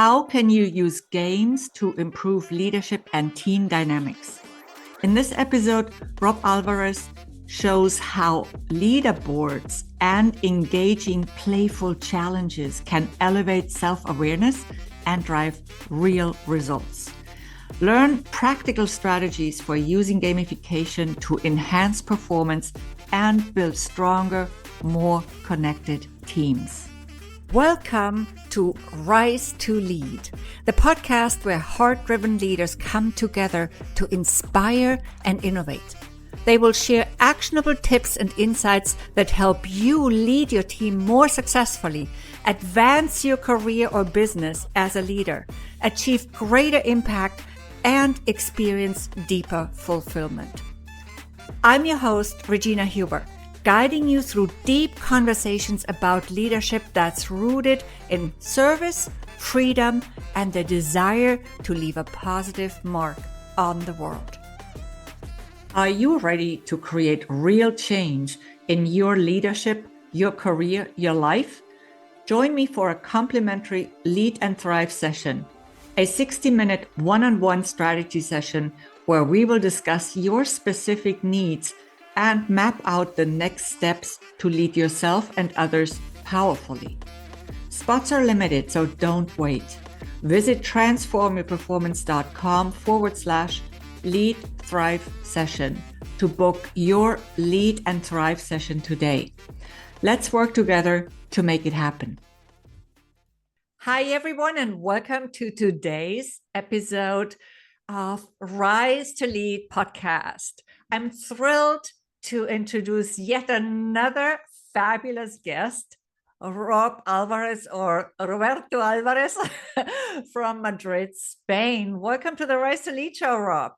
How can you use games to improve leadership and team dynamics? In this episode, Rob Alvarez shows how leaderboards and engaging playful challenges can elevate self-awareness and drive real results. Learn practical strategies for using gamification to enhance performance and build stronger, more connected teams. Welcome to Rise to Lead, the podcast where heart-driven leaders come together to inspire and innovate. They will share actionable tips and insights that help you lead your team more successfully, advance your career or business as a leader, achieve greater impact, and experience deeper fulfillment. I'm your host, Regina Huber, guiding you through deep conversations about leadership that's rooted in service, freedom, and the desire to leave a positive mark on the world. Are you ready to create real change in your leadership, your career, your life? Join me for a complimentary Lead and Thrive session, a 60-minute one-on-one strategy session where we will discuss your specific needs and map out the next steps to lead yourself and others powerfully. Spots are limited, so don't wait. Visit transformyourperformance.com/Lead Thrive session to book your Lead and Thrive session today. Let's work together to make it happen. Hi, everyone, and welcome to today's episode of Rise to Lead podcast. I'm thrilled to introduce yet another fabulous guest, Rob Alvarez, or Roberto Alvarez from Madrid, Spain. Welcome to the Rise to Lead show, Rob.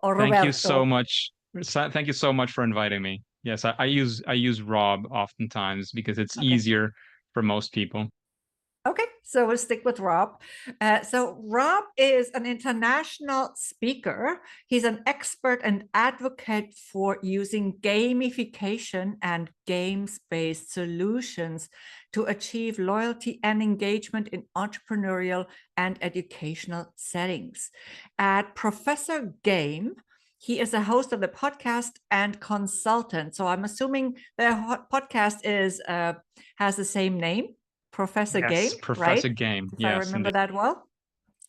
Or Roberto. Thank you so much. Thank you so much for inviting me. Yes, I use Rob oftentimes because it's easier for most people. Okay, so we'll stick with Rob. So Rob is an international speaker. He's an expert and advocate for using gamification and games-based solutions to achieve loyalty and engagement in entrepreneurial and educational settings. At Professor Game, he is a host of the podcast and consultant. So I'm assuming the podcast has the same name. Professor Game, Professor right? Game. If I remember that well.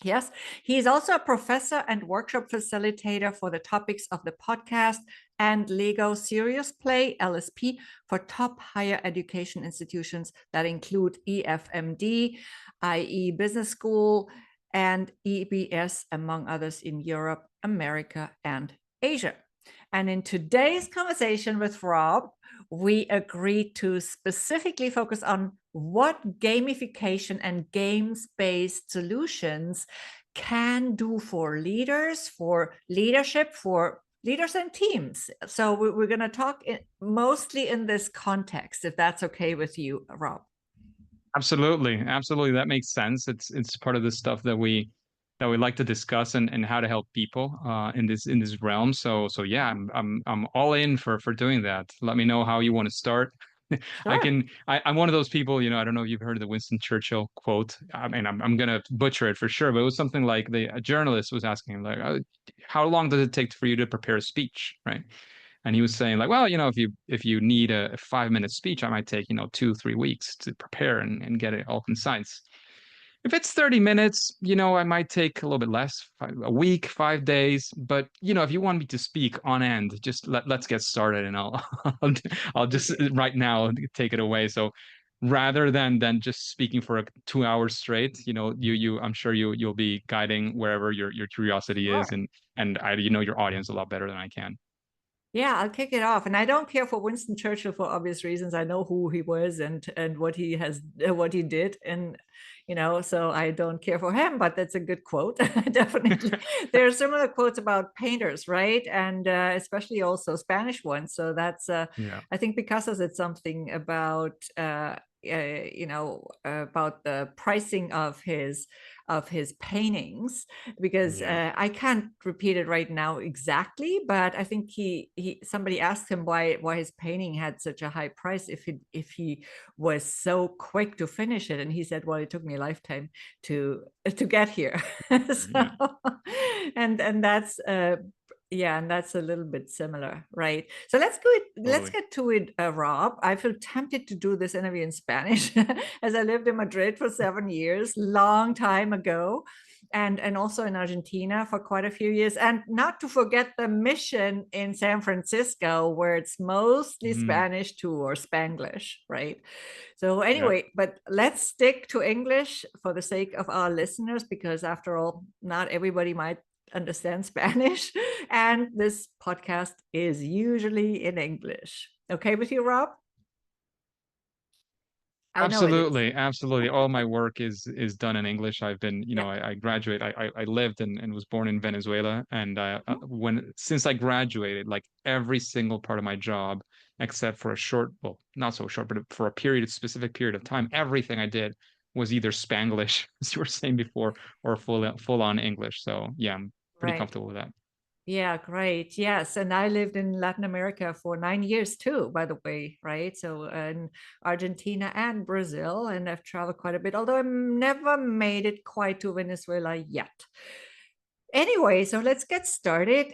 Yes. He's also a professor and workshop facilitator for the topics of the podcast and Lego Serious Play, LSP, for top higher education institutions that include EFMD, IE Business School, and EBS, among others in Europe, America, and Asia. And in today's conversation with Rob, we agreed to specifically focus on what gamification and games-based solutions can do for leaders, for leadership, for leaders and teams. So we're going to talk mostly in this context, if that's okay with you, Rob. Absolutely. That makes sense. It's part of the stuff that we like to discuss and how to help people in this realm. So yeah, I'm all in for doing that. Let me know how you want to start. Sure. I'm one of those people, I don't know if you've heard of the Winston Churchill quote. I mean, I'm gonna butcher it for sure, but it was something like a journalist was asking, like, how long does it take for you to prepare a speech, right? And he was saying, like, well, if you need a 5-minute speech, I might take 2-3 weeks to prepare and get it all concise. If it's 30 minutes, I might take a little bit less, a week, 5 days. But, if you want me to speak on end, just let's get started and I'll just right now take it away. So rather than just speaking for 2 hours straight, I'm sure you'll be guiding wherever your curiosity is. And I your audience a lot better than I can. Yeah, I'll kick it off. And I don't care for Winston Churchill for obvious reasons. I know who he was and what he did. And, so I don't care for him, but that's a good quote. Definitely. There are similar quotes about painters, right? And especially also Spanish ones. So that's, I think Picasso said something about about the pricing of his paintings, because Yeah. I can't repeat it right now exactly, but I think he somebody asked him why his painting had such a high price if he was so quick to finish it, and he said, well, it took me a lifetime to get here. So, Yeah. and that's yeah, and that's a little bit similar, right? So let's Totally. get to it, Rob. I feel tempted to do this interview in Spanish as I lived in Madrid for 7 years, long time ago, and also in Argentina for quite a few years, and not to forget the mission in San Francisco, where it's mostly Mm, Spanish too, or Spanglish, right? So yeah. anyway, but let's stick to English for the sake of our listeners, because after all, not everybody might understand Spanish. And this podcast is usually in English. Okay with you, Rob? I know it is. Absolutely, absolutely. All my work is done in English. I've been, Yeah. I graduate. I lived and was born in Venezuela, and Mhm. when since I graduated, like every single part of my job, except for a short, well, not so short, but for a period, specific period of time, everything I did was either Spanglish, as you were saying before, or full on English. So yeah, I'm pretty Right. comfortable with that. Yeah, great. Yes. And I lived in Latin America for 9 years too, by the way, right? So in Argentina and Brazil, and I've traveled quite a bit, although I've never made it quite to Venezuela yet. Anyway, so let's get started.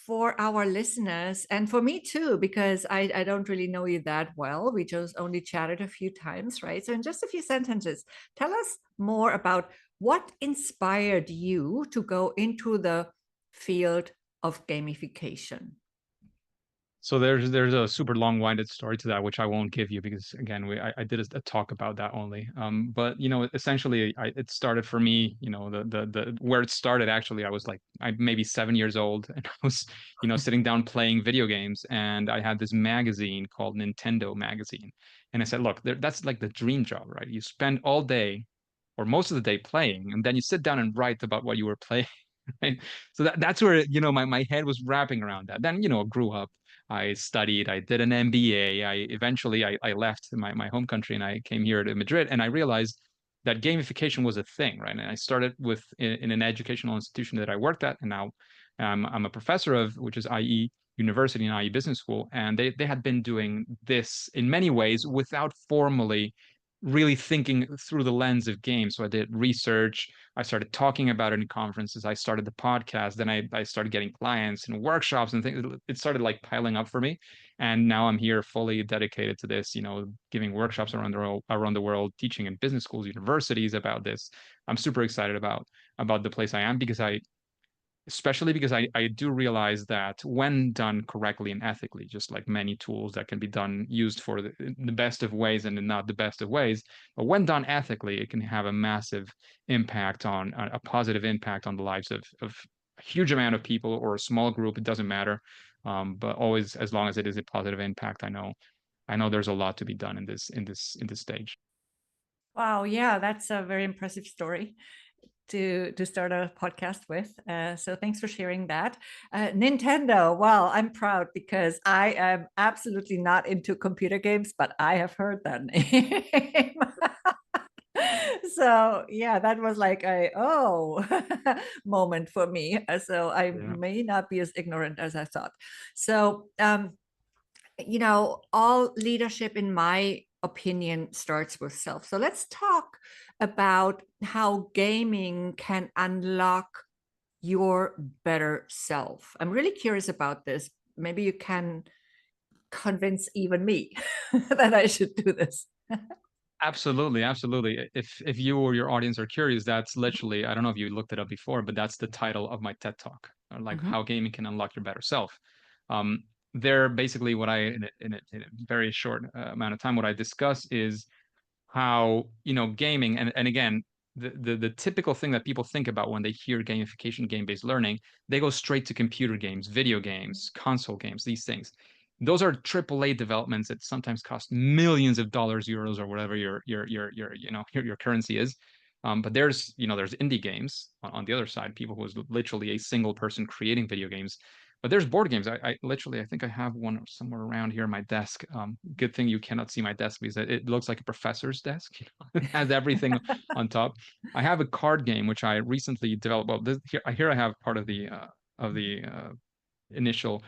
For our listeners, and for me too, because I don't really know you that well. We just only chatted a few times, right? So, in just a few sentences, tell us more about what inspired you to go into the field of gamification. So there's a super long-winded story to that, which I won't give you because again, I did a talk about that only. But essentially, it started for me. The where it started actually, I was like I maybe 7 years old, and I was sitting down playing video games, and I had this magazine called Nintendo Magazine, and I said, look, that's like the dream job, right? You spend all day or most of the day playing, and then you sit down and write about what you were playing. Right? So that's where my head was wrapping around that. Then grew up. I studied, I did an MBA. I left my home country and I came here to Madrid, and I realized that gamification was a thing, right? And I started in an educational institution that I worked at, and now I'm a professor of, which is IE University and IE Business School, and they had been doing this in many ways without formally really thinking through the lens of games. So I did research. I started talking about it in conferences. I started the podcast. Then I started getting clients and workshops and things. It started like piling up for me. And now I'm here fully dedicated to this, giving workshops around the world, teaching in business schools, universities about this. I'm super excited about the place I am because especially because I do realize that when done correctly and ethically, just like many tools that can be used for the best of ways and not the best of ways, but when done ethically, it can have a massive impact on a positive impact on the lives of a huge amount of people or a small group. It doesn't matter, but always as long as it is a positive impact, I know there's a lot to be done in this stage. Wow, yeah, that's a very impressive story to start a podcast with. So thanks for sharing that. Nintendo, well, I'm proud because I am absolutely not into computer games, but I have heard that name. So yeah, that was like a moment for me. So I Yeah. may not be as ignorant as I thought. So all leadership, in my opinion, starts with self. So let's talk about how gaming can unlock your better self. I'm really curious about this. Maybe you can convince even me that I should do this. Absolutely, absolutely. If you or your audience are curious, that's literally, I don't know if you looked it up before, but that's the title of my TED Talk, like Mhm. how gaming can unlock your better self. Um, there basically what I in a very short amount of time, what I discuss is how gaming and again the typical thing that people think about when they hear gamification, game-based learning, they go straight to computer games, video games, console games, these things. Those are AAA developments that sometimes cost millions of dollars, euros, or whatever your currency is. But there's indie games on the other side, people who is literally a single person creating video games. But there's board games. I literally, I think I have one somewhere around here on my desk. Good thing you cannot see my desk because it looks like a professor's desk. It has everything on top. I have a card game which I recently developed. Well, here I have part of the initial.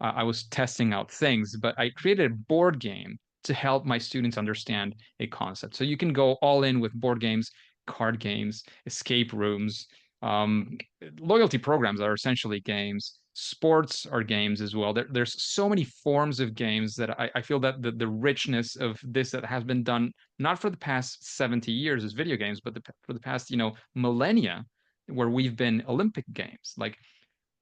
I was testing out things, but I created a board game to help my students understand a concept. So you can go all in with board games, card games, escape rooms. Um, Loyalty programs are essentially games. Sports are games as well. There's so many forms of games that I feel that the richness of this that has been done not for the past 70 years as video games, but for the past millennia, where we've been Olympic games. Like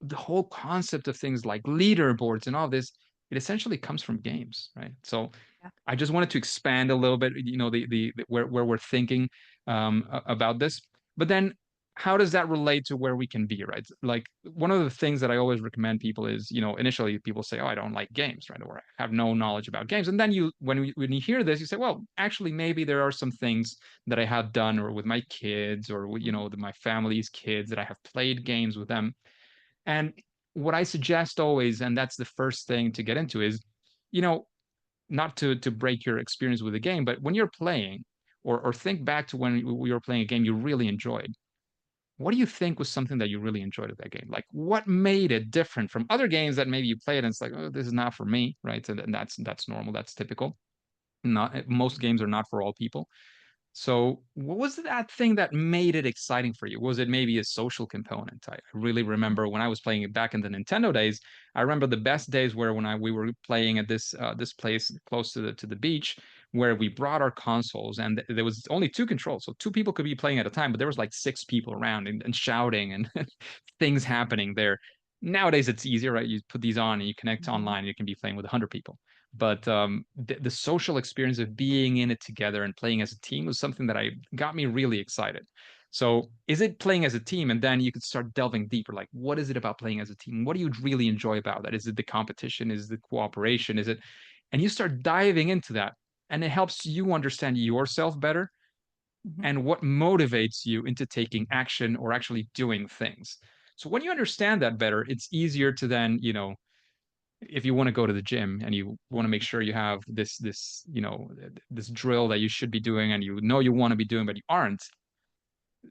the whole concept of things like leaderboards and all this, it essentially comes from games, right? So Yeah. I just wanted to expand a little bit, the where we're thinking about this. But then how does that relate to where we can be, right? Like one of the things that I always recommend people is, initially people say, oh, I don't like games, right? Or I have no knowledge about games. And then when you hear this, you say, well, actually, maybe there are some things that I have done or with my kids or, my family's kids that I have played games with them. And what I suggest always, and that's the first thing to get into is, you know, not to break your experience with the game, but when you're playing, or think back to when we were playing a game you really enjoyed. What do you think was something that you really enjoyed of that game? Like what made it different from other games that maybe you played and it's like, oh, this is not for me, right? And that's normal, that's typical. Not most games are not for all people. So, what was that thing that made it exciting for you? Was it maybe a social component? I really remember when I was playing it back in the Nintendo days. I remember the best days where we were playing at this place close to the beach, where we brought our consoles and there was only two controls, so two people could be playing at a time, but there was like six people around and shouting and things happening there. Nowadays, it's easier, right? You put these on and you connect Mhm. online, and you can be playing with 100 people. But the social experience of being in it together and playing as a team was something that I got me really excited. So, is it playing as a team? And then you could start delving deeper. Like, what is it about playing as a team? What do you really enjoy about that? Is it the competition? Is it the cooperation? Is it? And you start diving into that, and it helps you understand yourself better Mhm. and what motivates you into taking action or actually doing things. So, when you understand that better, it's easier to then, if you want to go to the gym and you want to make sure you have this drill that you should be doing and you want to be doing but you aren't,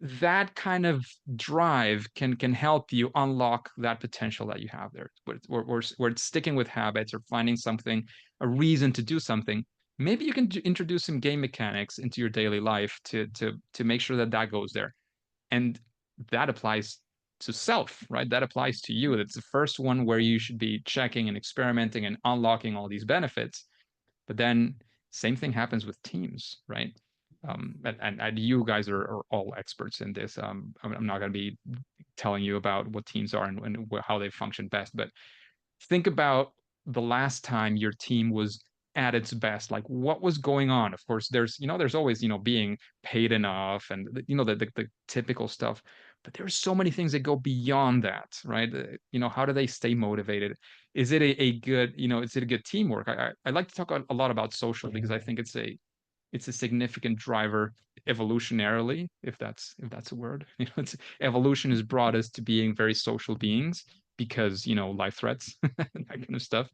that kind of drive can help you unlock that potential that you have there, where it's sticking with habits or finding something, a reason to do something. Maybe you can introduce some game mechanics into your daily life to make sure that goes there. And that applies to self, right? That applies to you. That's the first one where you should be checking and experimenting and unlocking all these benefits. But then same thing happens with teams, right? And you guys are all experts in this. I'm not going to be telling you about what teams are and how they function best, but think about the last time your team was at its best. Like what was going on? Of course there's always being paid enough and the typical stuff, but there's so many things that go beyond that, right? How do they stay motivated? Is it a good, is it a good teamwork? I like to talk a lot about social because I think it's a significant driver evolutionarily, if that's a word. Evolution has brought us to being very social beings because life threats, that kind of stuff.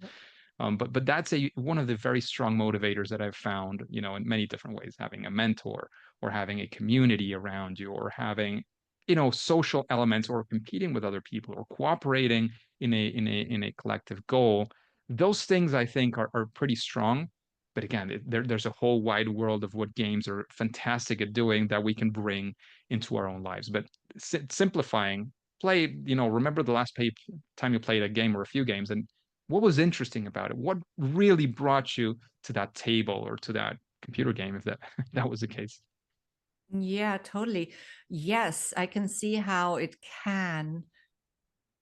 But that's one of the very strong motivators that I've found, in many different ways. Having a mentor or having a community around you or having, social elements or competing with other people or cooperating in a collective goal. Those things I think are pretty strong. But again, there's a whole wide world of what games are fantastic at doing that we can bring into our own lives. But simplifying, remember the last time you played a game or a few games, and what was interesting about it? What really brought you to that table or to that computer game, if that that was the case? Yeah, totally. Yes, I can see how it can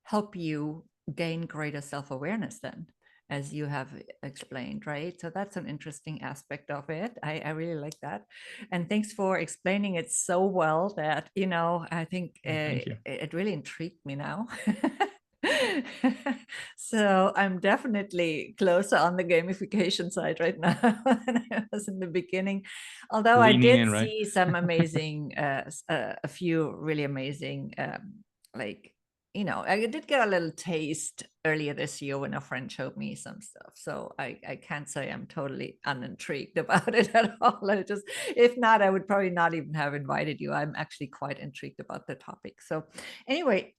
help you gain greater self-awareness then, as you have explained, right? So that's an interesting aspect of it. I really like that. And thanks for explaining it so well that, I think Oh, thank you. it really intrigued me now. So I'm definitely closer on the gamification side right now than I was in the beginning. Although I Leaning did in, right? see some amazing, a few really amazing, like I did get a little taste earlier this year when a friend showed me some stuff. So I can't say I'm totally unintrigued about it at all. If not, I would probably not even have invited you. I'm actually quite intrigued about the topic. So anyway,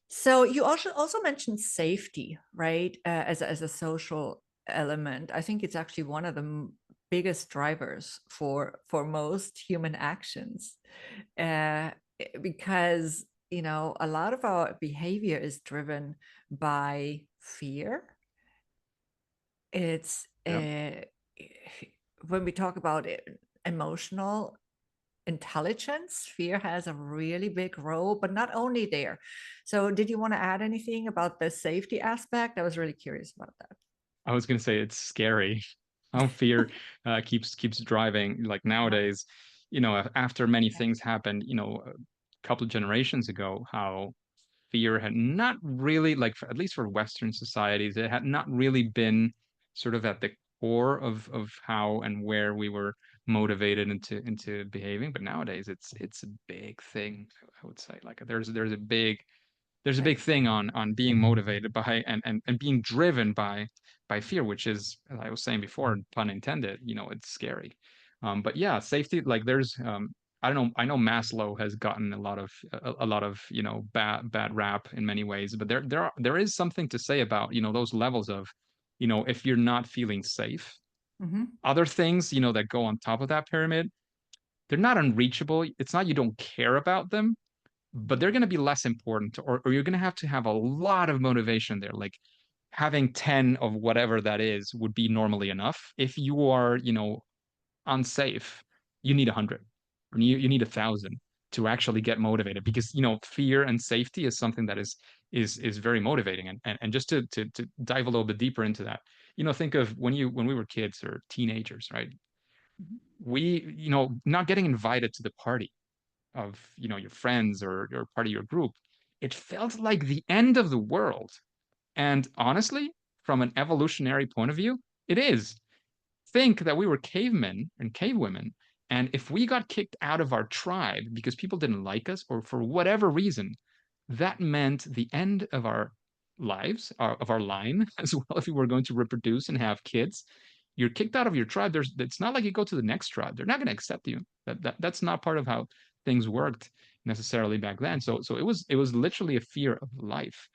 so you also mentioned safety, right? As a social element. I think it's actually one of the biggest drivers for most human actions, because a lot of our behavior is driven by fear. It's Yeah. when we talk about emotional intelligence, fear has a really big role, but not only there. So did you want to add anything about the safety aspect? I was really curious about that. I was going to say it's scary how fear keeps driving. Like Uh-huh. nowadays, after many things happened, a couple of generations ago, how fear had not really, like at least for Western societies, it had not really been sort of at the core of how and where we were motivated into behaving. But nowadays, it's a big thing. I would say, like there's a Right. big thing on being motivated by and being driven by fear, which is, as I was saying before, pun intended, it's scary. But yeah, safety, like there's I don't know, I know Maslow has gotten a lot of bad rap in many ways, but there is something to say about those levels of if you're not feeling safe, Mm-hmm. other things that go on top of that pyramid, they're not unreachable. It's not you don't care about them, but they're going to be less important, or you're going to have a lot of motivation there. Like having 10 of whatever that is would be normally enough. If you are unsafe, you need 100, or you need 1,000 to actually get motivated, because fear and safety is something that is very motivating. And just to dive a little bit deeper into that, think of when we were kids or teenagers, right? Mm-hmm. We not getting invited to the party of your friends or part of your group, it felt like the end of the world. And honestly, from an evolutionary point of view, it is. Think that we were cavemen and cavewomen, and if we got kicked out of our tribe because people didn't like us or for whatever reason, that meant the end of our lives, of our line as well. If we were going to reproduce and have kids, you're kicked out of your tribe. It's not like you go to the next tribe. They're not going to accept you. That's not part of how things worked necessarily back then. So it was literally a fear of life.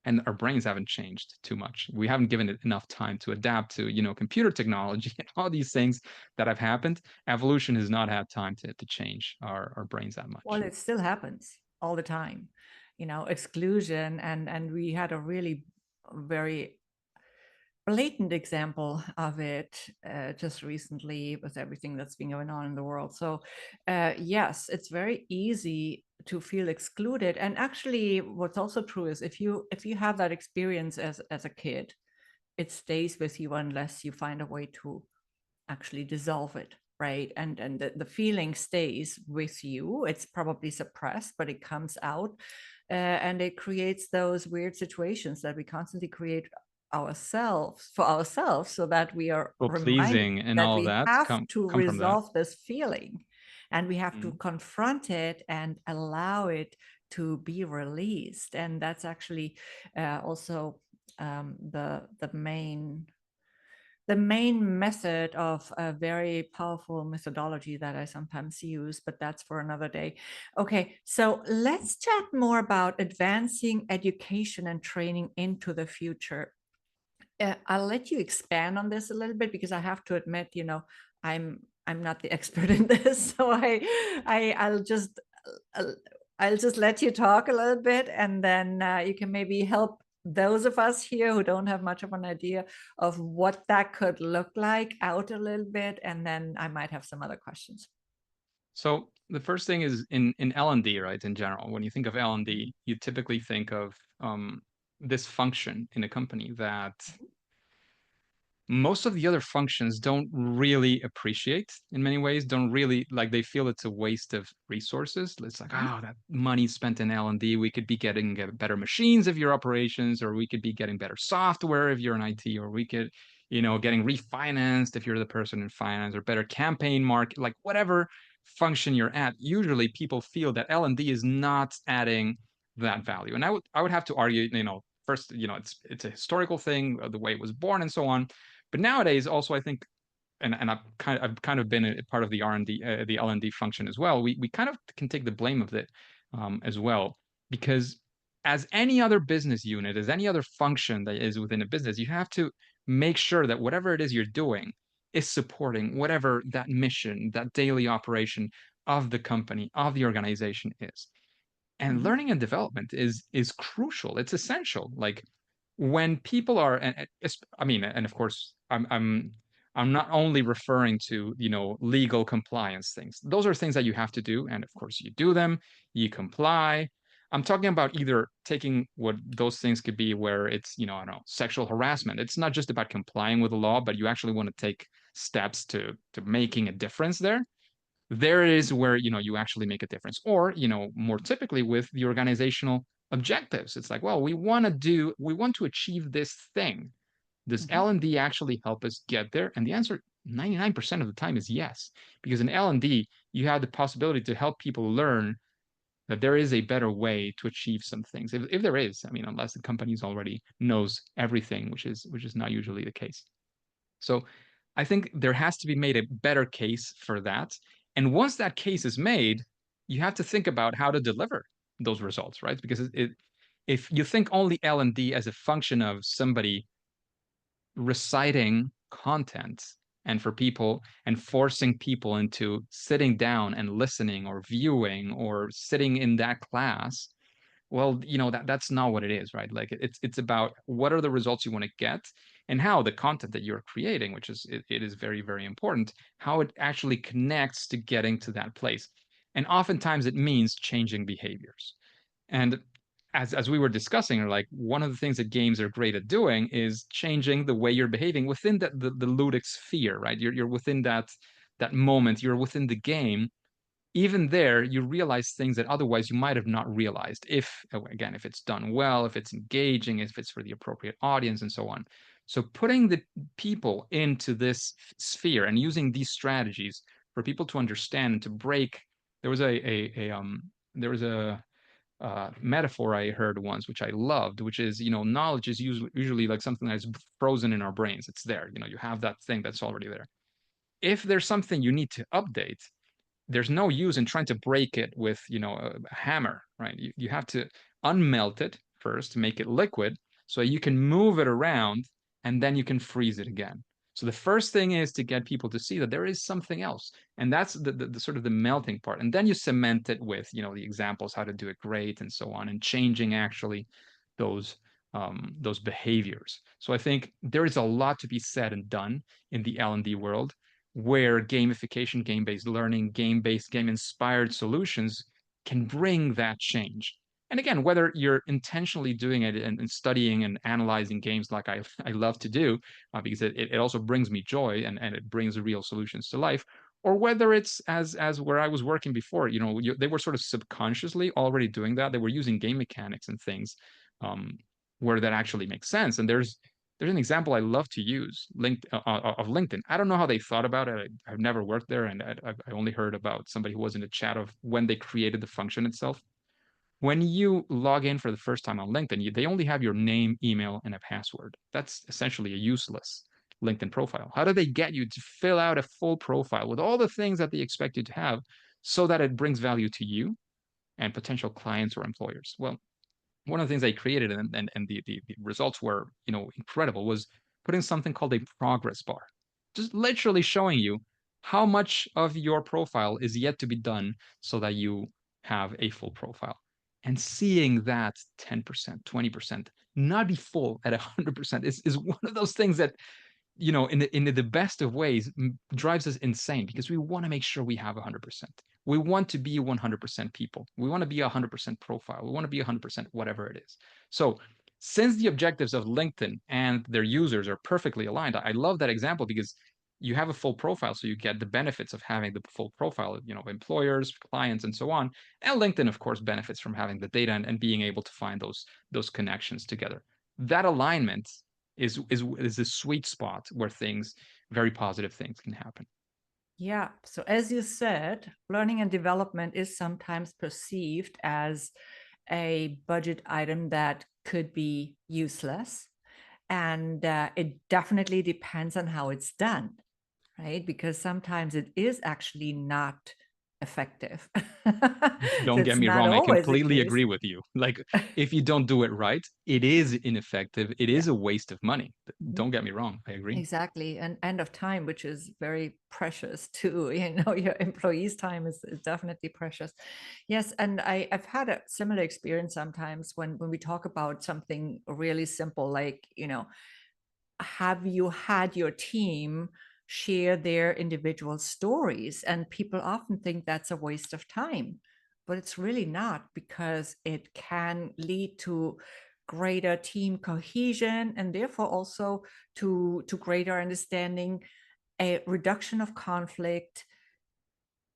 And our brains haven't changed too much. We haven't given it enough time to adapt to computer technology and all these things that have happened. Evolution has not had time to change our brains that Well, much. it still happens all the time, exclusion, and we had a really very blatant example of it just recently with everything that's been going on in the world. So yes, it's very easy to feel excluded. And actually, what's also true is if you have that experience as a kid, it stays with you unless you find a way to actually dissolve it, right? And the feeling stays with you. It's probably suppressed, but it comes out, and it creates those weird situations that we constantly create ourselves for ourselves, so that we are Well, reminded pleasing and that all of we that have come to come from that. resolve this feeling, and we have to Mhm. confront it and allow it to be released. And that's actually also the main method of a very powerful methodology that I sometimes use, but that's for another day. Okay, so let's chat more about advancing education and training into the future. I'll let you expand on this a little bit, because I have to admit, I'm not the expert in this, so I'll just uh, I'll just let you talk a little bit, and then you can maybe help those of us here who don't have much of an idea of what that could look like out a little bit, and then I might have some other questions. So the first thing is in L&D, right? In general, when you think of Mhm. L&D, you typically think of this function in a company that most of the other functions don't really appreciate in many ways, don't really, like, they feel it's a waste of resources. It's like, Mhm. oh, that money spent in L&D, we could be getting better machines if you're operations, or we could be getting better software if you're in IT, or we could getting refinanced if you're the person in finance, or better campaign market, like whatever function you're at. Usually people feel that L&D is not adding that value. And I would have to argue, first, it's a historical thing, the way it was born and so on. But nowadays, also, I think, and I've kind of been a part of the R&D, the L&D function as well. We kind of can take the blame of it as well, because as any other business unit, as any other function that is within a business, you have to make sure that whatever it is you're doing is supporting whatever that mission, that daily operation of the company, of the organization is. And learning and development is crucial. It's essential. Like when people are, and I mean, and of course, I'm not only referring to legal compliance things. Those are things that you have to do, and of course you do them, you comply. I'm talking about either taking what those things could be, where it's I don't know, sexual harassment. It's not just about complying with the law, but you actually want to take steps to making a difference there. There is where you actually make a difference. Or more typically with the organizational objectives, it's like, well, we want to achieve this thing. Does L&D actually help us get there? And the answer 99% of the time is yes, because in L&D you have the possibility to help people learn that there is a better way to achieve some things, if there is. I mean, unless the company's already knows everything, which is not usually the case. So I think there has to be made a better case for that. And once that case is made, you have to think about how to deliver those results, right? Because if you think only L&D as a function of somebody reciting content and for people and forcing people into sitting down and listening or viewing or sitting in that class, well, that's not what it is, right? Like it's about what are the results you want to get, and how the content that you're creating, which is it is very, very important, how it actually connects to getting to that place. And oftentimes it means changing behaviors. And as we were discussing, or like one of the things that games are great at doing is changing the way you're behaving within the ludic sphere, right? You're within that moment, you're within the game. Even there, you realize things that otherwise you might have not realized, if again, if it's done well, if it's engaging, if it's for the appropriate audience, and so on. So putting the people into this sphere and using these strategies for people to understand and to break. There was a metaphor I heard once, which I loved, which is, knowledge is usually like something that's frozen in our brains. It's there, you have that thing that's already there. If there's something you need to update, there's no use in trying to break it with a hammer, right? You have to unmelt it first to make it liquid, so you can move it around, and then you can freeze it again. So the first thing is to get people to see that there is something else, and that's the sort of the melting part. And then you cement it with the examples, how to do it great, and so on, and changing actually those behaviors. So I think there is a lot to be said and done in the L&D world, where gamification, game-based learning, game-inspired solutions can bring that change. And again, whether you're intentionally doing it and studying and analyzing games like I love to do, because it also brings me joy, and it brings real solutions to life, or whether it's as where I was working before, they were sort of subconsciously already doing that. They were using game mechanics and things where that actually makes sense. And there's an example I love to use, of LinkedIn. I don't know how they thought about it. I've never worked there, and I only heard about somebody who was in the chat of when they created the function itself. When you log in for the first time on LinkedIn, they only have your name, email, and a password. That's essentially a useless LinkedIn profile. How do they get you to fill out a full profile with all the things that they expect you to have, so that it brings value to you and potential clients or employers? Well, one of the things I created, and the results were incredible, was putting something called a progress bar, just literally showing you how much of your profile is yet to be done so that you have a full profile, and seeing that 10%, 20% not be full at 100% is one of those things that in the best of ways drives us insane, because we want to make sure we have 100%. We want to be 100% people. We want to be 100% profile. We want to be 100% whatever it is. So since the objectives of LinkedIn and their users are perfectly aligned, I love that example, because you have a full profile, so you get the benefits of having the full profile, employers, clients, and so on. And LinkedIn, of course, benefits from having the data and being able to find those connections together. That alignment is a sweet spot where very positive things can happen. Yeah. So as you said, learning and development is sometimes perceived as a budget item that could be useless. And it definitely depends on how it's done, right? Because sometimes it is actually not effective. So Don't get it's me not wrong, I always the completely case. agree with you. Like, if you don't do it right, it is ineffective. It Yeah. is a waste of money. Mhm. Don't get me wrong, I agree. Exactly. And of time, which is very precious too. Your employees' time is definitely precious. Yes. And I've had a similar experience sometimes when we talk about something really simple, like, have you had your team share their individual stories? And people often think that's a waste of time, but it's really not, because it can lead to greater team cohesion, and therefore also to greater understanding, a reduction of conflict,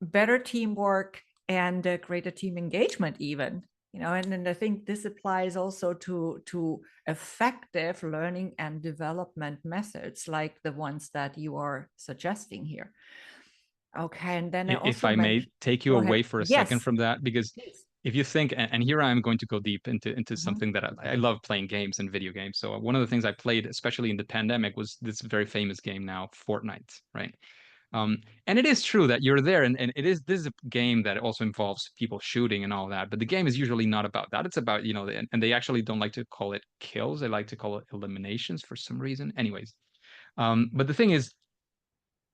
better teamwork, and greater team engagement even. And I think this applies also to effective learning and development methods like the ones that you are suggesting here. Okay, and then I If also I may mentioned, take you go ahead. away for a second Yes, from that, because please. if you think, and here I am going to go deep into Mhm. something that I love playing games and video games. So one of the things I played, especially in the pandemic, was this very famous game now, Fortnite, right? And it is true that you're there, and this is a game that also involves people shooting and all that, but the game is usually not about that. It's about, and they actually don't like to call it kills. They like to call it eliminations for some reason. Anyways, but the thing is,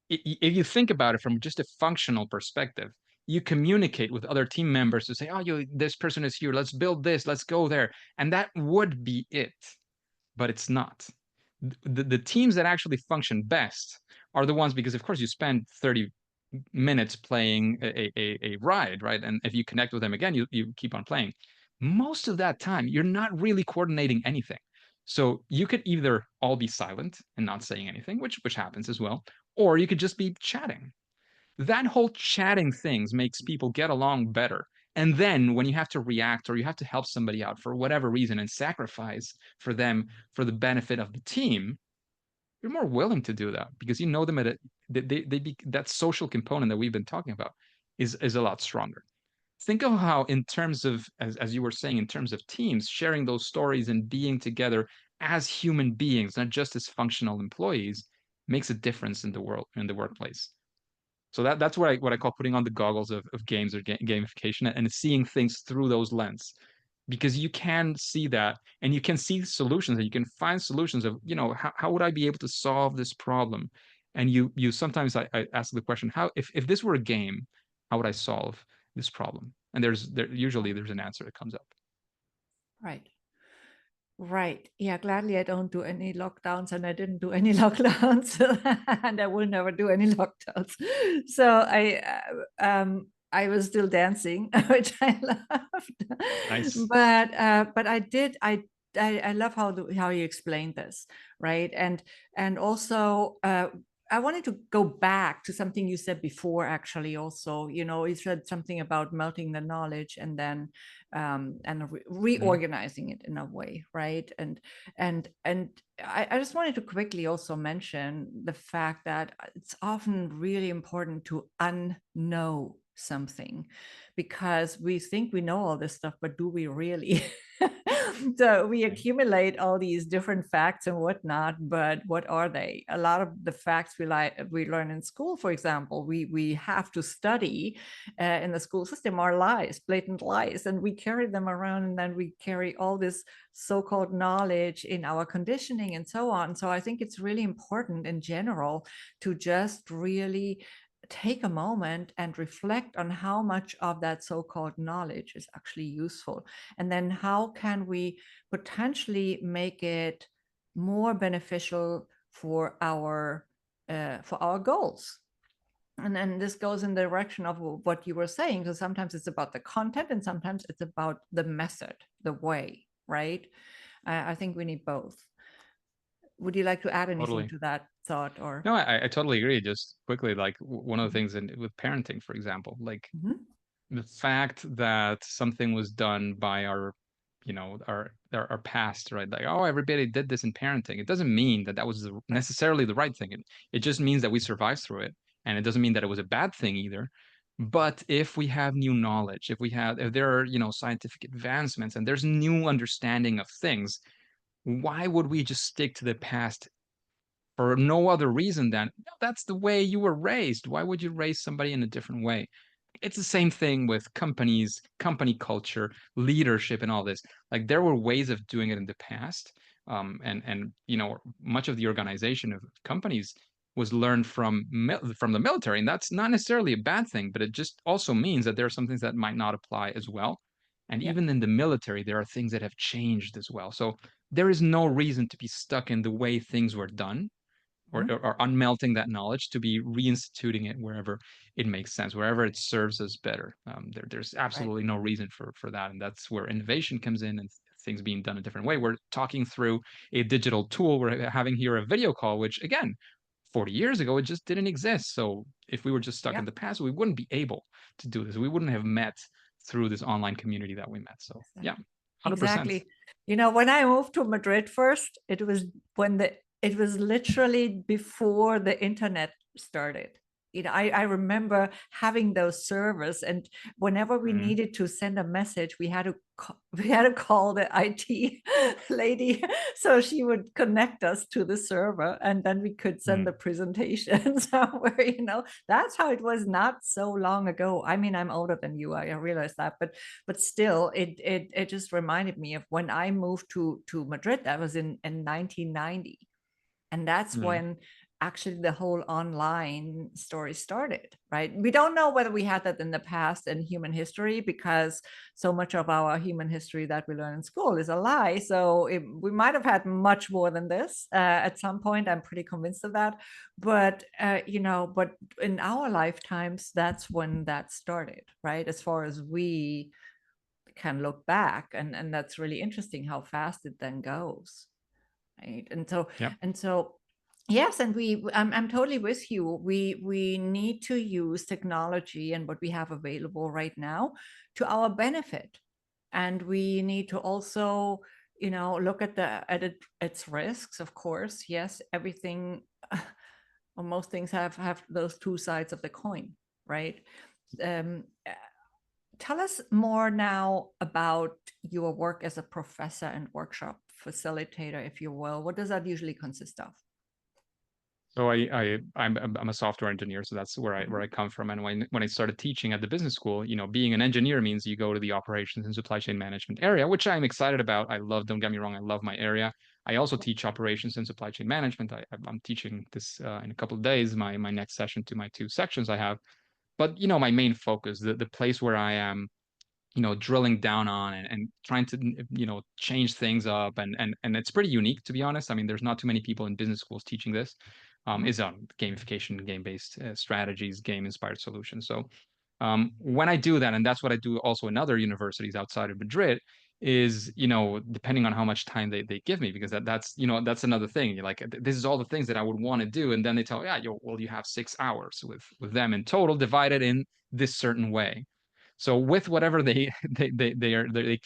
if you think about it from just a functional perspective, you communicate with other team members to say, oh, this person is here, let's build this, let's go there. And that would be it, but it's not. The teams that actually function best are the ones, because of course you spend 30 minutes playing a ride, right? And if you connect with them again, you keep on playing. Most of that time, you're not really coordinating anything. So you could either all be silent and not saying anything, which happens as well, or you could just be chatting. That whole chatting things makes people get along better. And then when you have to react or you have to help somebody out for whatever reason and sacrifice for them for the benefit of the team, you're more willing to do that because you know them at that social component that we've been talking about is a lot stronger. Think of how, in terms of, as you were saying, in terms of teams sharing those stories and being together as human beings, not just as functional employees, makes a difference in the world, in the workplace. So that's what I call putting on the goggles of games or gamification, and seeing things through those lens, because you can see that, and you can see solutions, and you can find solutions of, how would I be able to solve this problem? And you sometimes, I ask the question, how, if this were a game, how would I solve this problem? And usually there's an answer that comes up. Right. Right. Yeah, gladly I don't do any lockdowns, and I didn't do any lockdowns, and I will never do any lockdowns. So I was still dancing, which I loved. Nice. But I love how you explained this, right? And also I wanted to go back to something you said before, actually. Also, you said something about melting the knowledge and then Mhm. reorganizing it in a way, right? And I just wanted to quickly also mention the fact that it's often really important to unknow something, because we think we know all this stuff, but do we really? So we Right. accumulate all these different facts and whatnot, but what are they? A lot of the facts we learn in school, for example, we have to study in the school system, are lies, blatant lies, and we carry them around, and then we carry all this so-called knowledge in our conditioning and so on. So I think it's really important in general to just really take a moment and reflect on how much of that so-called knowledge is actually useful, and then how can we potentially make it more beneficial for our goals. And then this goes in the direction of what you were saying. So sometimes it's about the content, and sometimes it's about the method, the way, right? I think we need both. Would you like to add anything Totally. to that thought, or? No, I totally agree. Just quickly, like one of the Mhm. things with parenting, for example, like Mhm. the fact that something was done by our, our past, right? Like, oh, everybody did this in parenting. It doesn't mean that that was Right. necessarily the right thing. It just means that we survived through it, and it doesn't mean that it was a bad thing either. But if we have new knowledge, if there are, scientific advancements and there's new understanding of things, why would we just stick to the past for no other reason than, "No, that's the way you were raised. Why would you raise somebody in a different way?" It's the same thing with companies, company culture, leadership, and all this. Like there were ways of doing it in the past, and much of the organization of companies was learned from the military, and that's not necessarily a bad thing, but it just also means that there are some things that might not apply as well. And Yeah. even in the military, there are things that have changed as well. So there is no reason to be stuck in the way things were done, or, Mhm. or unmelting that knowledge to be reinstituting it wherever it makes sense, wherever it serves us better. There's Right. absolutely no reason for that, and that's where innovation comes in and things being done a different way. We're talking through a digital tool. We're having here a video call, which again, 40 years ago, it just didn't exist. So if we were just stuck Yeah. in the past, we wouldn't be able to do this. We wouldn't have met through this online community that we met. So yeah, Exactly. 100%. Exactly. When I moved to Madrid first, it was literally before the internet started. I remember having those servers, and whenever we Mhm. needed to send a message, we had to call the IT lady so she would connect us to the server, and then we could send the Mhm. presentation somewhere. That's how it was not so long ago. I mean, I'm older than you. I realize that, but still, it just reminded me of when I moved to Madrid. That was in 1990, and that's Mhm. when actually the whole online story started. Right? We don't know whether we had that in the past in human history, because so much of our human history that we learn in school is a lie. So we might have had much more than this at some point. I'm pretty convinced of that. But in our lifetimes, that's when that started, right? As far as we can look back, and that's really interesting how fast it then goes, right? Yep. And so yes, and I'm totally with you. We need to use technology and what we have available right now to our benefit, and we need to also look its risks. Of course, yes, everything or most things have those two sides of the coin, right? um, Tell us more now about your work as a professor and workshop facilitator, if you will. What does that usually consist of? So I'm a software engineer, so that's where I Mhm. come from. And when I started teaching at the business school, being an engineer means you go to the operations and supply chain management area, which I'm excited about. I love, don't get me wrong, I love my area. I also teach operations and supply chain management. I'm teaching this in a couple of days, my next session to my two sections I have. But my main focus, the place where I am, drilling down on and trying to, change things up, and it's pretty unique, to be honest. I mean, there's not too many people in business schools teaching this. Mhm. Is on gamification, game-based strategies, game-inspired solutions. So when I do that, and that's what I do also in other universities outside of Madrid, is depending on how much time they give me, because that's another thing. You're like, this is all the things that I would want to do, and then they tell, yeah, well, you have 6 hours with them in total, divided in this certain way. So with whatever they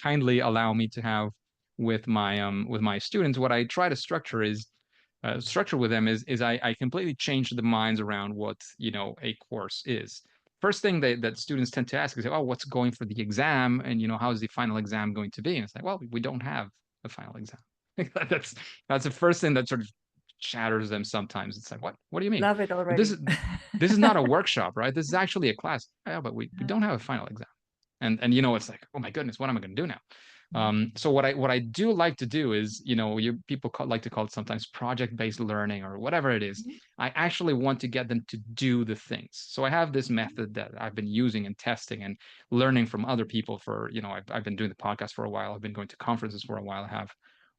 kindly allow me to have with my students, what I try to structure with them is I completely change the minds around what a course is. First thing that students tend to ask is, oh, what's going for the exam, and how is the final exam going to be? And it's like, well, we don't have a final exam. that's that's the first thing that sort of shatters them sometimes. It's like, what do you mean? Love it But this already. is this is not a workshop, right? This is actually a class. Yeah, but we Yeah. don't have a final exam. And it's like, oh my goodness, what am I going to do now? Mhm. So what I do like to do is, people like to call it sometimes project-based learning or whatever it is. Mhm. I actually want to get them to do the things. So I have this Mhm. method that I've been using and testing and learning from other people for, I've been doing the podcast for a while. I've been going to conferences for a while. I have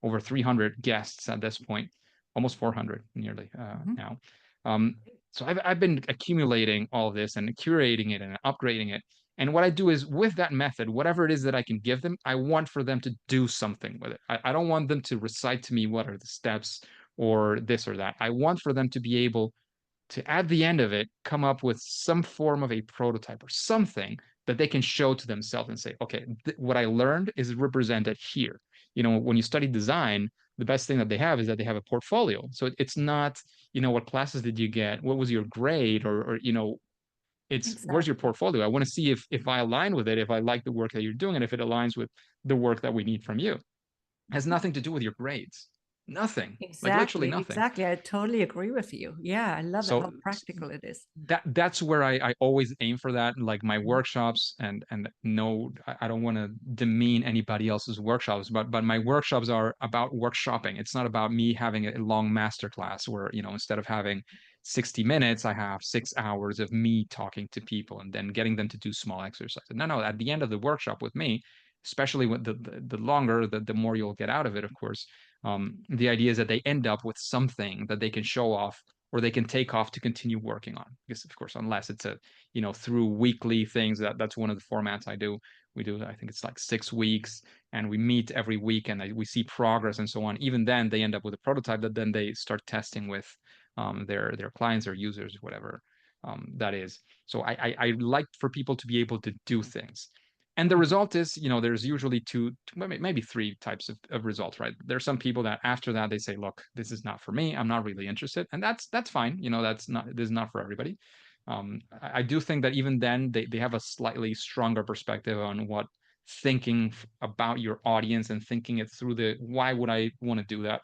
over 300 guests at this point, almost 400 nearly Mhm. now. Um, so I've been accumulating all this and curating it and upgrading it. And what I do is with that method, whatever it is that I can give them, I want for them to do something with it. I don't want them to recite to me what are the steps or this or that. I want for them to be able to, at the end of it, come up with some form of a prototype or something that they can show to themselves and say, okay, what I learned is represented here. When you study design, the best thing that they have is that they have a portfolio. So it's not, what classes did you get? What was your grade? Or It's where's your Exactly. portfolio? I want to see if I align with it, if I like the work that you're doing, and if it aligns with the work that we need from you. It has nothing to do with your grades. Nothing. Like literally Exactly. nothing. Exactly. I totally agree with you. Yeah, I love it So how practical it is. that's where I always aim for that. Like my workshops, and no, I don't want to demean anybody else's workshops, but my workshops are about workshopping. It's not about me having a long master class where, instead of having 60 minutes, I have 6 hours of me talking to people and then getting them to do small exercises. No, at the end of the workshop with me, especially with the longer, the more you'll get out of it, of course. The idea is that they end up with something that they can show off or they can take off to continue working on. Because of course, unless it's through weekly things, that's one of the formats I do. We do, I think it's like 6 weeks, and we meet every week, and we see progress and so on. Even then, they end up with a prototype that then they start testing with their clients or users, whatever that is. So I like for people to be able to do things. And the result is, there's usually two, maybe three types of results, right? There's some people that after that they say, look, this is not for me. I'm not really interested. And that's fine. This is not for everybody. I do think that even then they have a slightly stronger perspective on what thinking about your audience and thinking it through why would I want to do that?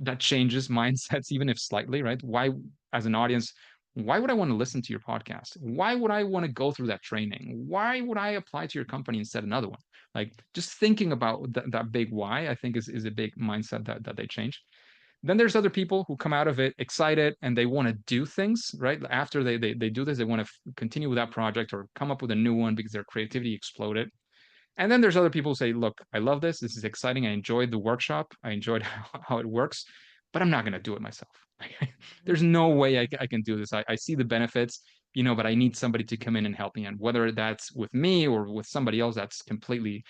That changes mindsets, even if slightly, right? Why, as an audience, why would I want to listen to your podcast? Why would I want to go through that training? Why would I apply to your company instead of another one? Like just thinking about that big why, I think is a big mindset that they change. Then there's other people who come out of it excited and they want to do things, right? After they do this, they want to continue with that project or come up with a new one because their creativity exploded. And then there's other people who say, look, I love this. This is exciting. I enjoyed the workshop. I enjoyed how it works, but I'm not going to do it myself. There's no way I can do this. I see the benefits, but I need somebody to come in and help me. And whether that's with me or with somebody else, that's completely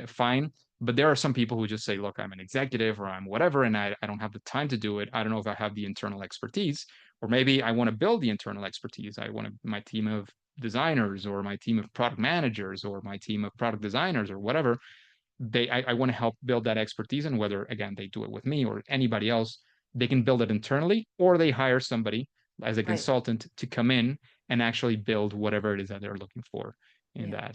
fine. But there are some people who just say, look, I'm an executive or I'm whatever, and I don't have the time to do it. I don't know if I have the internal expertise, or maybe I want to build the internal expertise. I want my team of designers or my team of product managers or my team of product designers or whatever. I want to help build that expertise, and whether again they do it with me or anybody else, they can build it internally or they hire somebody as a Right. consultant to come in and actually build whatever it is that they're looking for in Yeah.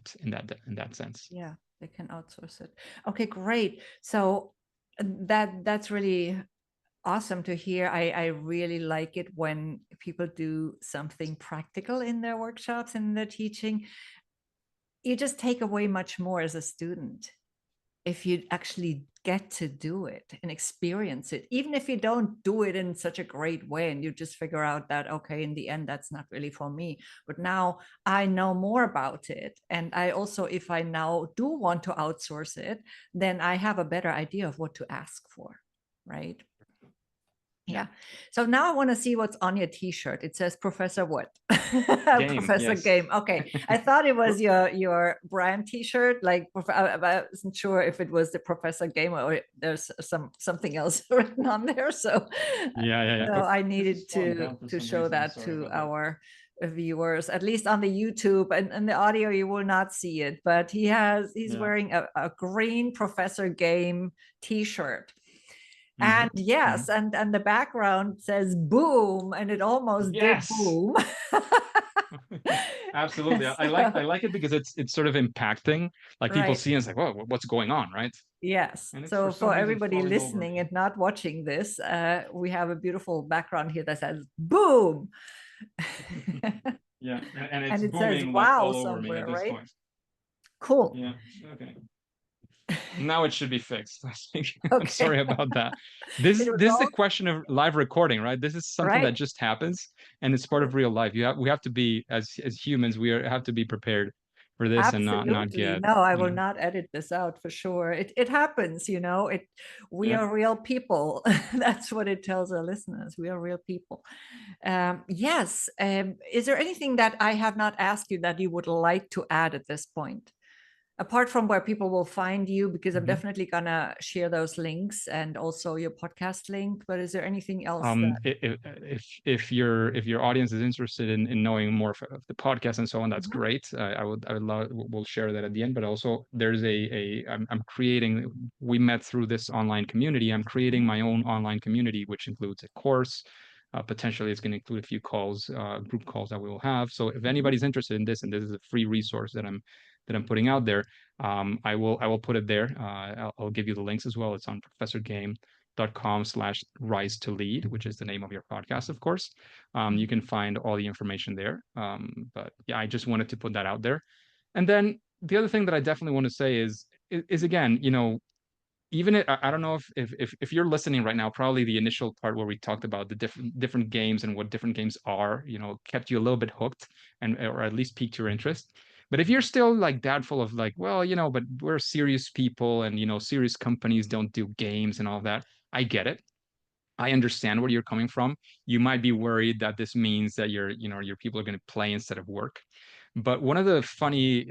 that sense. Yeah. They can outsource it. Okay, great. So that's really awesome to hear. I really like it when people do something practical in their workshops and their teaching. You just take away much more as a student if you actually get to do it and experience it, even if you don't do it in such a great way and you just figure out that, okay, in the end, that's not really for me. But now I know more about it. And I also, if I now do want to outsource it, then I have a better idea of what to ask for, right? Yeah. So now I want to see what's on your t-shirt. It says Professor what? Game, Professor yes. Game. Okay. I thought it was your brand t-shirt. Like I wasn't sure if it was the Professor Game or there's something else written on there. So Yeah. so Oh, I this needed is slowing to down for to some show reason. that Sorry to about that. our viewers, at least on the YouTube, and the audio you will not see it, but he's Yeah. wearing a green Professor Game t-shirt. And Mm-hmm. yes, Mm-hmm. and the background says boom, and it almost did Yes. boom. Absolutely. I So, like it because it's sort of impacting. Like people right. see and it's like, whoa, what's going on, right? Yes. And it's for So some for reason everybody falling over listening me. and not watching this, we have a beautiful background here that says boom. Yeah, and it's And it says booming like wow all over me at somewhere, this right? point. Cool. Yeah. Okay. Now it should be fixed. I think. I'm Okay. sorry about that. This It was this is the all question of live recording, right? This is something that right. just happens, and it's part of real life. We have to be as humans, have to be prepared for this and not Absolutely. get, No, I will not edit this out for sure. It happens, we yeah. are real people. That's what it tells our listeners. We are real people. Yes. Is there anything that I have not asked you that you would like to add at this point? Apart from where people will find you, because I'm Mhm. definitely gonna share those links and also your podcast link. But is there anything else that If your audience is interested in knowing more of the podcast and so on, that's Mhm. great. I would love, we'll share that at the end. But also, there's I'm creating. We met through this online community. I'm creating Mhm. my own online community, which includes a course, Potentially, it's going to include a few calls, group calls that we will have. So if anybody's interested in this, and this is a free resource that I'm putting out there, I will put it there. I'll give you the links as well. It's on professorgame.com/rise to lead, which is the name of your podcast, of course. You can find all the information there. But yeah, I just wanted to put that out there. And then the other thing that I definitely want to say is again, even I don't know if you're listening right now, probably the initial part where we talked about the different games and what different games are, kept you a little bit hooked and or at least piqued your interest. But if you're still like doubtful of like, well, but we're serious people and serious companies don't do games and all that, I get it. I understand where you're coming from. You might be worried that this means that your people are going to play instead of work. But one of the funny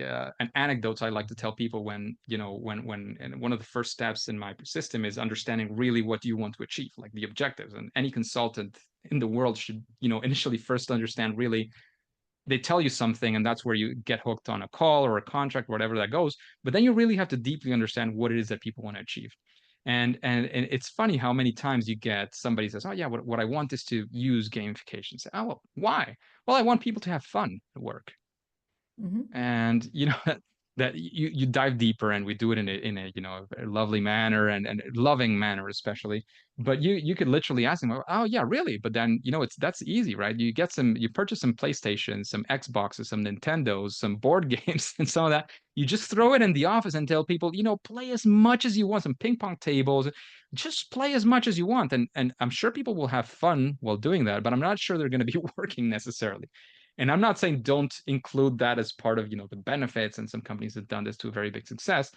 anecdotes I like to tell people when and one of the first steps in my system is understanding really what do you want to achieve, like the objectives. And any consultant in the world should, initially first understand really they tell you something and that's where you get hooked on a call or a contract, whatever that goes. But then you really have to deeply understand what it is that people want to achieve. And it's funny how many times you get somebody says, oh yeah, what I want is to use gamification. Say, oh, well, why? Well, I want people to have fun at work. And that you dive deeper and we do it in a a lovely manner and a loving manner especially. But you could literally ask them, oh yeah, really? But then that's easy, right? You purchase some PlayStations, some Xboxes, some Nintendos, some board games, and some of that. You just throw it in the office and tell people, play as much as you want, some ping pong tables, just play as much as you want. And I'm sure people will have fun while doing that, but I'm not sure they're going to be working necessarily. And I'm not saying don't include that as part of the benefits, and some companies have done this to a very big success.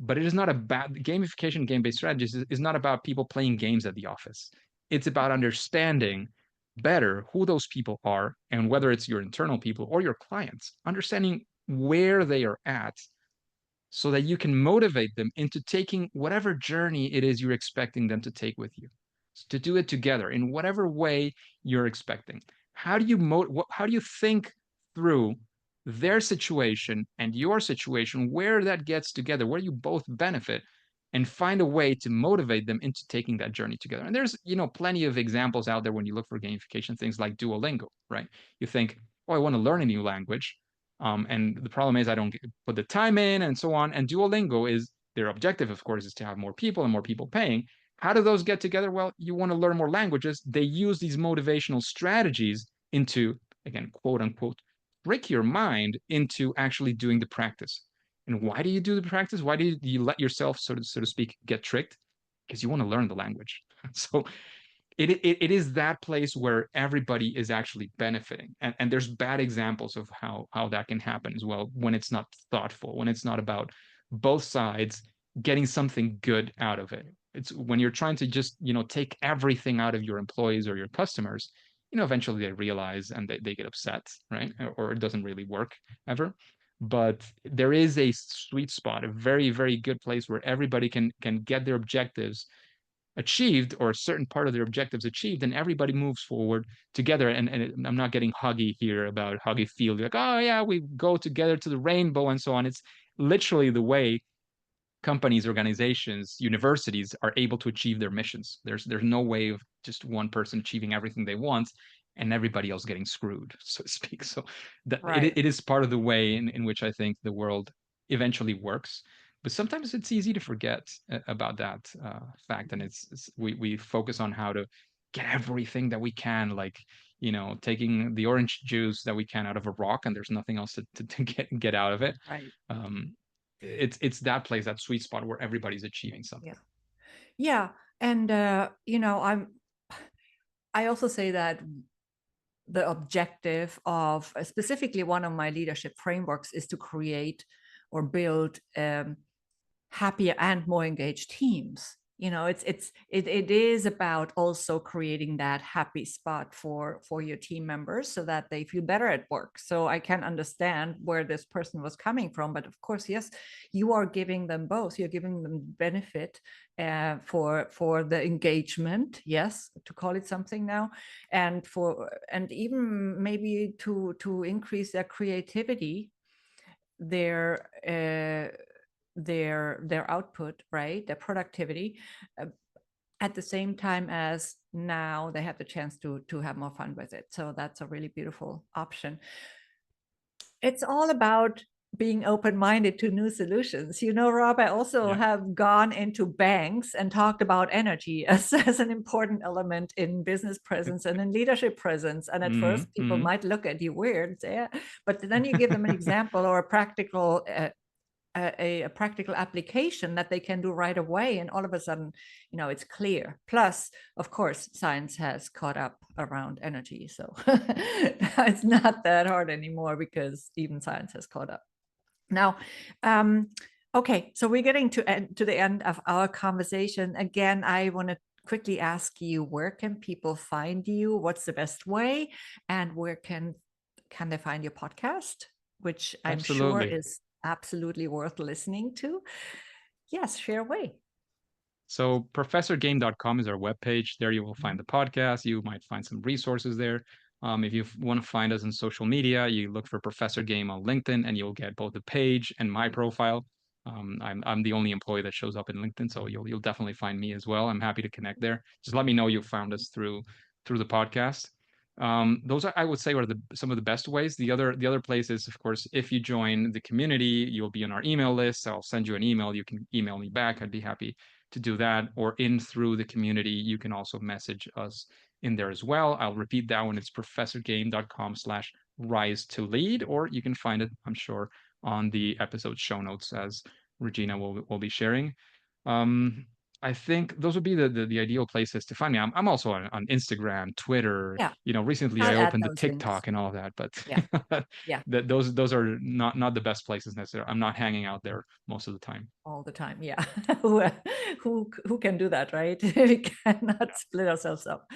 But it is not about gamification, game-based strategies is not about people playing games at the office. It's about understanding better who those people are and whether it's your internal people or your clients, understanding where they are at so that you can motivate them into taking whatever journey it is you're expecting them to take with you, to do it together in whatever way you're expecting. How do you think through their situation and your situation, where that gets together, where you both benefit, and find a way to motivate them into taking that journey together? And there's plenty of examples out there when you look for gamification, things like Duolingo, right? You think, oh, I want to learn a new language. And the problem is I don't put the time in and so on. And Duolingo is their objective, of course, is to have more people and more people paying. How do those get together? Well, you want to learn more languages. They use these motivational strategies into, again, quote unquote, trick your mind into actually doing the practice. And why do you do the practice? Why do you let yourself, so to speak, get tricked? Because you want to learn the language. So it is that place where everybody is actually benefiting. And there's bad examples of how that can happen as well when it's not thoughtful, when it's not about both sides getting something good out of it. It's when you're trying to just, take everything out of your employees or your customers, eventually they realize and they get upset, right? Or it doesn't really work ever. But there is a sweet spot, a very, very good place where everybody can get their objectives achieved or a certain part of their objectives achieved, and everybody moves forward together. And I'm not getting huggy here about huggy feel like, oh yeah, we go together to the rainbow and so on. It's literally the way companies, organizations, universities are able to achieve their missions. There's no way of just one person achieving everything they want and everybody else getting screwed, so to speak. So that Right. it is part of the way in which I think the world eventually works. But sometimes it's easy to forget about that fact, and we focus on how to get everything that we can, like taking the orange juice that we can out of a rock, and there's nothing else to get out of it. Right. Um, it's that place, that sweet spot where everybody's achieving Yeah. something. Yeah. And I also say that the objective of specifically one of my leadership frameworks is to create or build happier and more engaged teams. It is about also creating that happy spot for your team members so that they feel better at work. So I can understand where this person was coming from, but of course, yes, you are giving them both. You're giving them benefit for the engagement, yes, to call it something now, and even maybe to increase their creativity, their their output, right, their productivity. at the same time as now they have the chance to have more fun with it. So that's a really beautiful option. It's all about being open-minded to new solutions. You know, Rob, I also have gone into banks and talked about energy as an important element in business presence and in leadership presence. And at first, people might look at you weird and say, yeah. But then you give them an example or a practical a practical application that they can do right away, and all of a sudden, you know, it's clear. Plus, of course, science has caught up around energy, so it's not that hard anymore because even science has caught up. Now, okay, so we're getting to the end of our conversation. Again, I want to quickly ask you, where can people find you? What's the best way? And where can they find your podcast, which I'm sure is absolutely worth listening to? Yes, share away. So professorgame.com is our webpage. There you will find the podcast. You might find some resources there. If you want to find us on social media, you look for Professor Game on LinkedIn, and you'll get both the page and my profile. I'm the only employee that shows up in LinkedIn, so you'll definitely find me as well. I'm happy to connect there. Just let me know you found us through the podcast. Those are, I would say, are some of the best ways. The other place is, of course, if you join the community, you'll be on our email list. I'll send you an email. You can email me back. I'd be happy to do that, or in through the community. You can also message us in there as well. I'll repeat that one. It's professorgame.com/rise to lead, or you can find it, I'm sure, on the episode show notes, as Regina will be sharing. I think those would be the ideal places to find me. I'm also on Instagram, Twitter. Yeah, You know, recently I I'll add opened the those links. TikTok and all of that, but Yeah, yeah. those are not the best places necessarily. I'm not hanging out there most of the time. All the time, yeah. who can do that, right? We cannot split ourselves up.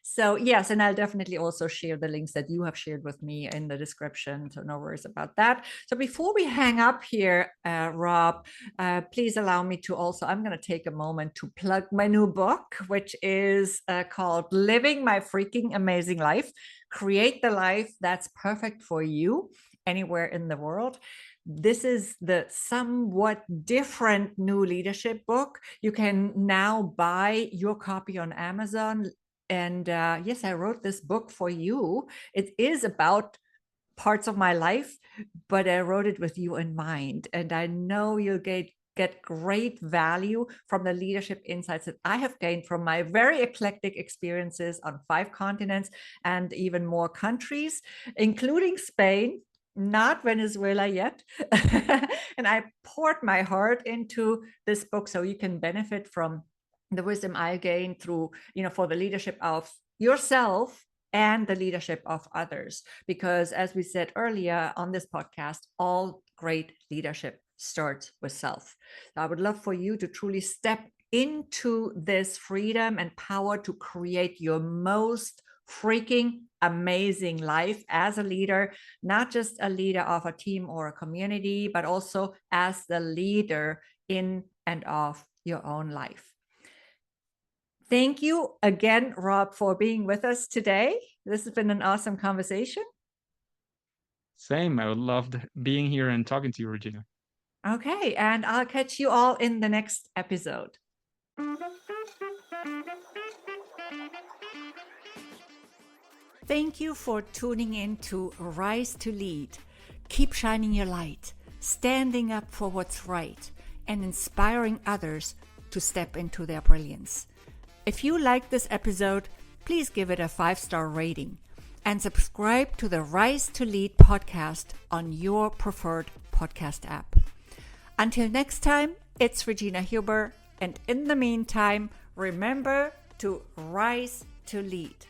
So yes, and I'll definitely also share the links that you have shared with me in the description, so no worries about that. So before we hang up here, Rob, please allow me to also, I'm going to take a moment to plug my new book, which is called Living My Freaking Amazing Life: Create the Life That's Perfect for You Anywhere in the World. This is the somewhat different new leadership book. You can now buy your copy on Amazon. And yes, I wrote this book for you. It is about parts of my life, but I wrote it with you in mind. And I know you'll get great value from the leadership insights that I have gained from my very eclectic experiences on 5 continents and even more countries, including Spain, not Venezuela yet. And I poured my heart into this book so you can benefit from the wisdom I gained through, you know, for the leadership of yourself and the leadership of others. Because as we said earlier on this podcast, all great leadership starts with self. So I would love for you to truly step into this freedom and power to create your most freaking amazing life as a leader, not just a leader of a team or a community, but also as the leader in and of your own life. Thank you again, Rob, for being with us today. This has been an awesome conversation. Same. I would love being here and talking to you, Regina. Okay, and I'll catch you all in the next episode. Thank you for tuning in to Rise to Lead. Keep shining your light, standing up for what's right, and inspiring others to step into their brilliance. If you like this episode, please give it a 5-star rating and subscribe to the Rise to Lead podcast on your preferred podcast app. Until next time, it's Regina Huber, and in the meantime, remember to rise to lead.